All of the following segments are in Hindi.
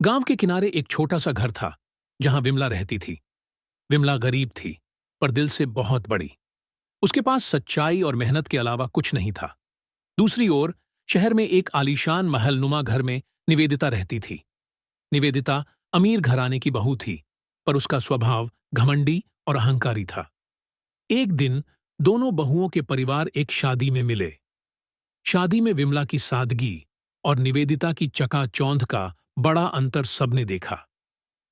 गांव के किनारे एक छोटा सा घर था जहां विमला रहती थी। विमला गरीब थी, पर दिल से बहुत बड़ी। उसके पास सच्चाई और मेहनत के अलावा कुछ नहीं था। दूसरी ओर शहर में एक आलीशान महलनुमा घर में निवेदिता रहती थी। निवेदिता अमीर घराने की बहू थी, पर उसका स्वभाव घमंडी और अहंकारी था। एक दिन दोनों बहुओं के परिवार एक शादी में मिले। शादी में विमला की सादगी और निवेदिता की चकाचौंध का बड़ा अंतर सबने देखा।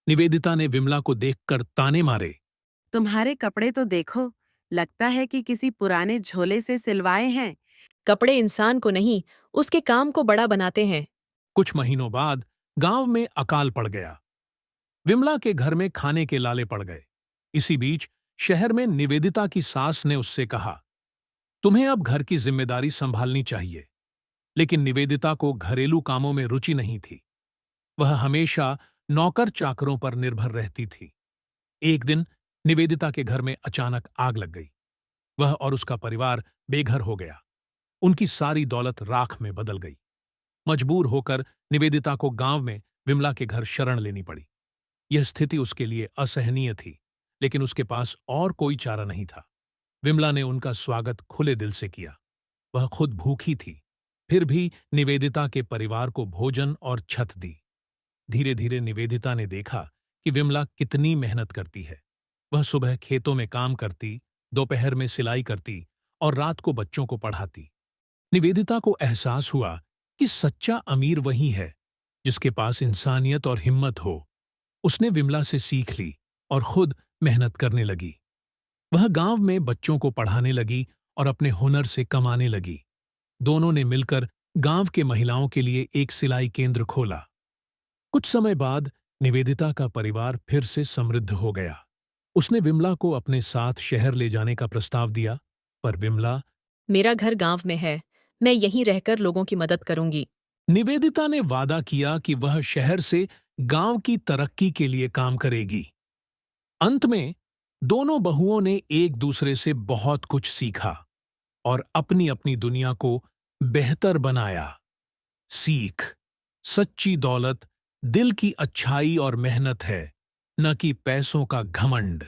निवेदिता ने विमला को देखकर ताने मारे। तुम्हारे कपड़े तो देखो, लगता है कि किसी पुराने झोले से सिलवाए हैं। कपड़े इंसान को नहीं, उसके काम को बड़ा बनाते हैं। कुछ महीनों बाद गांव में अकाल पड़ गया। विमला के घर में खाने के लाले पड़ गए। इसी बीच शहर में निवेदिता की सास ने उससे कहा, तुम्हें अब घर की जिम्मेदारी संभालनी चाहिए। लेकिन निवेदिता को घरेलू कामों में रुचि नहीं थी। वह हमेशा नौकर चाकरों पर निर्भर रहती थी। एक दिन निवेदिता के घर में अचानक आग लग गई। वह और उसका परिवार बेघर हो गया। उनकी सारी दौलत राख में बदल गई। मजबूर होकर निवेदिता को गांव में विमला के घर शरण लेनी पड़ी। यह स्थिति उसके लिए असहनीय थी, लेकिन उसके पास और कोई चारा नहीं था। विमला ने उनका स्वागत खुले दिल से किया। वह खुद भूखी थी, फिर भी निवेदिता के परिवार को भोजन और छत दी। धीरे धीरे निवेदिता ने देखा कि विमला कितनी मेहनत करती है। वह सुबह खेतों में काम करती, दोपहर में सिलाई करती और रात को बच्चों को पढ़ाती। निवेदिता को एहसास हुआ कि सच्चा अमीर वही है जिसके पास इंसानियत और हिम्मत हो। उसने विमला से सीख ली और खुद मेहनत करने लगी। वह गांव में बच्चों को पढ़ाने लगी और अपने हुनर से कमाने लगी। दोनों ने मिलकर गांव के महिलाओं के लिए एक सिलाई केंद्र खोला। कुछ समय बाद निवेदिता का परिवार फिर से समृद्ध हो गया। उसने विमला को अपने साथ शहर ले जाने का प्रस्ताव दिया, पर विमला। मेरा घर गांव में है, मैं यहीं रहकर लोगों की मदद करूंगी। निवेदिता ने वादा किया कि वह शहर से गांव की तरक्की के लिए काम करेगी। अंत में दोनों बहुओं ने एक दूसरे से बहुत कुछ सीखा और अपनी अपनी दुनिया को बेहतर बनाया। सीख: सच्ची दौलत दिल की अच्छाई और मेहनत है, न कि पैसों का घमंड।